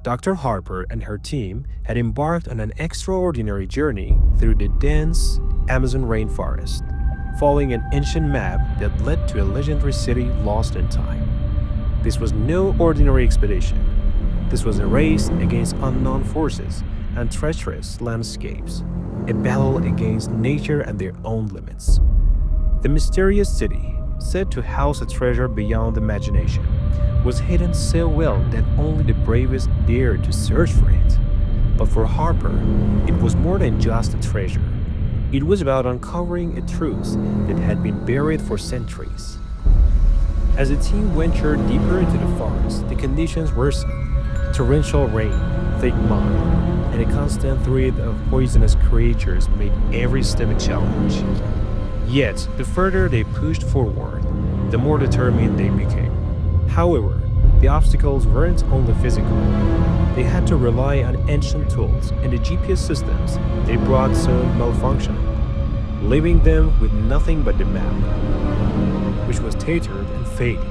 Dr. Harper and her team had embarked on an extraordinary journey through the dense Amazon rainforest, following an ancient map that led to a legendary city lost in time. This was no ordinary expedition. This was a race against unknown forces and treacherous landscapes, a battle against nature and their own limits. The mysterious city, said to house a treasure beyond imagination, was hidden so well that only the bravest dared to search for it. But for Harper, it was more than just a treasure. It was about uncovering a truth that had been buried for centuries. As the team ventured deeper into the forest, the conditions worsened. Torrential rain, thick mud, and a constant threat of poisonous creatures made every step a challenge. Yet, the further they pushed forward, the more determined they became. However, the obstacles weren't only physical. They had to rely on ancient tools, and the GPS systems they brought soon malfunctioned, leaving them with nothing but the map, which was tattered and fading.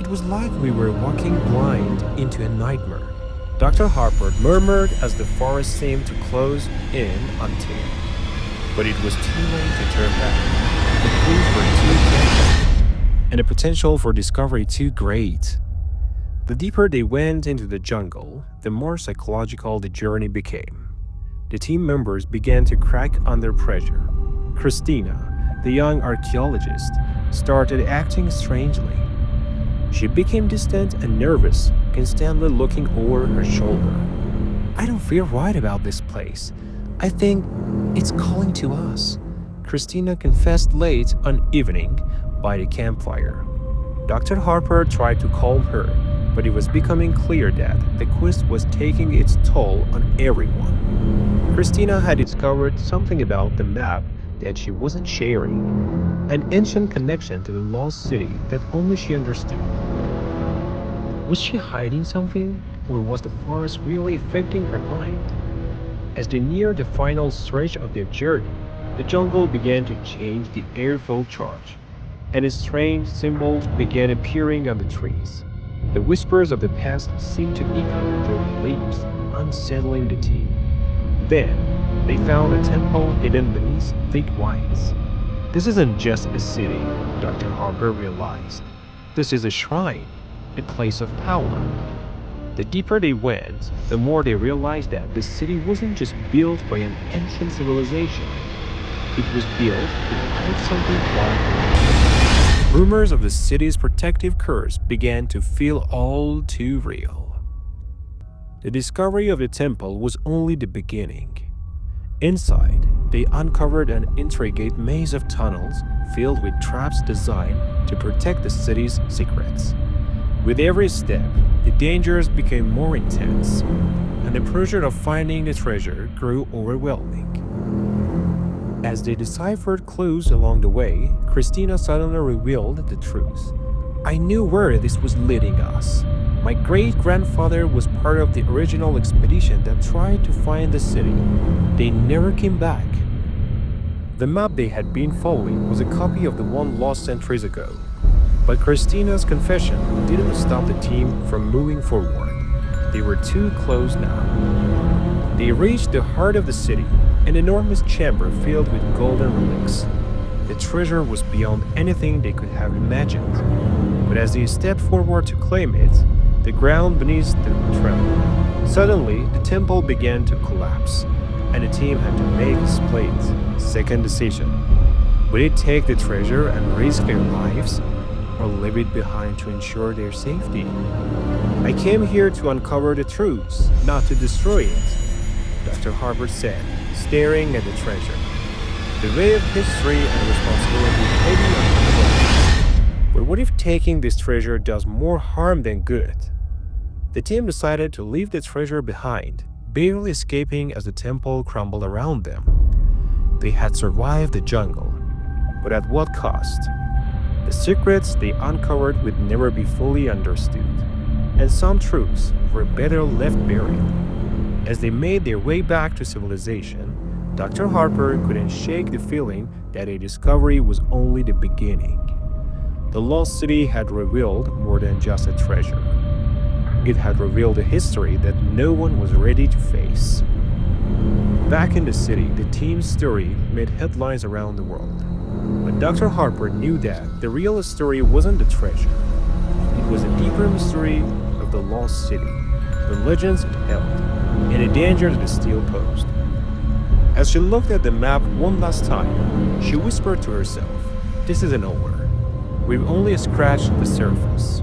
It was like we were walking blind into a nightmare. Dr. Harper murmured as the forest seemed to close in until. But it was too late to turn back. The clues were too tempting, and the potential for discovery too great. The deeper they went into the jungle, the more psychological the journey became. The team members began to crack under pressure. Christina, the young archaeologist, started acting strangely. She became distant and nervous, constantly looking over her shoulder. "I don't feel right about this place. I think it's calling to us," Christina confessed late one evening by the campfire. Dr. Harper tried to calm her, but it was becoming clear that the quest was taking its toll on everyone. Christina had discovered something about the map that she wasn't sharing, an ancient connection to the lost city that only she understood. Was she hiding something, or was the forest really affecting her mind? As they neared the final stretch of their journey, the jungle began to change the airfield charge, and strange symbols began appearing on the trees. The whispers of the past seemed to echo through the leaves, unsettling the team. Then, they found a temple hidden beneath thick vines. This isn't just a city, Dr. Harper realized. This is a shrine, a place of power. The deeper they went, the more they realized that the city wasn't just built by an ancient civilization. It was built to hide something far greater. Rumors of the city's protective curse began to feel all too real. The discovery of the temple was only the beginning. Inside, they uncovered an intricate maze of tunnels filled with traps designed to protect the city's secrets. With every step, the dangers became more intense, and the pressure of finding the treasure grew overwhelming. As they deciphered clues along the way, Christina suddenly revealed the truth. "I knew where this was leading us. My great-grandfather was part of the original expedition that tried to find the city. They never came back." The map they had been following was a copy of the one lost centuries ago. But Christina's confession didn't stop the team from moving forward. They were too close now. They reached the heart of the city, an enormous chamber filled with golden relics. The treasure was beyond anything they could have imagined. But as they stepped forward to claim it, the ground beneath them trembled. Suddenly, the temple began to collapse, and the team had to make a split second decision. Would it take the treasure and risk their lives, or leave it behind to ensure their safety? "I came here to uncover the truth, not to destroy it," Dr. Harper said, staring at the treasure. The weight of history and responsibility heavy on his shoulders. But what if taking this treasure does more harm than good? The team decided to leave the treasure behind, barely escaping as the temple crumbled around them. They had survived the jungle, but at what cost? The secrets they uncovered would never be fully understood, and some truths were better left buried. As they made their way back to civilization, Dr. Harper couldn't shake the feeling that a discovery was only the beginning. The lost city had revealed more than just a treasure. It had revealed a history that no one was ready to face. Back in the city, the team's story made headlines around the world. But Dr. Harper knew that the real story wasn't the treasure. It was a deeper mystery of the lost city, the legends it held, and the danger that it still posed. As she looked at the map one last time, she whispered to herself, "This isn't over. We've only scratched the surface."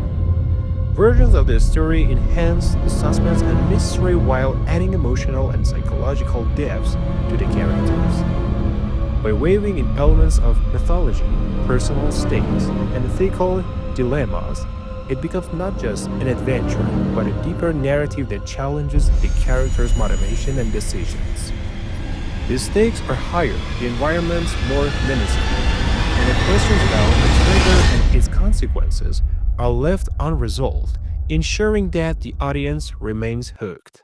Versions of the story enhance the suspense and mystery while adding emotional and psychological depths to the characters. By weaving in elements of mythology, personal stakes, and ethical dilemmas, it becomes not just an adventure, but a deeper narrative that challenges the character's motivation and decisions. The stakes are higher, the environments more menacing, and the questions about the trigger and its consequences are left unresolved, ensuring that the audience remains hooked.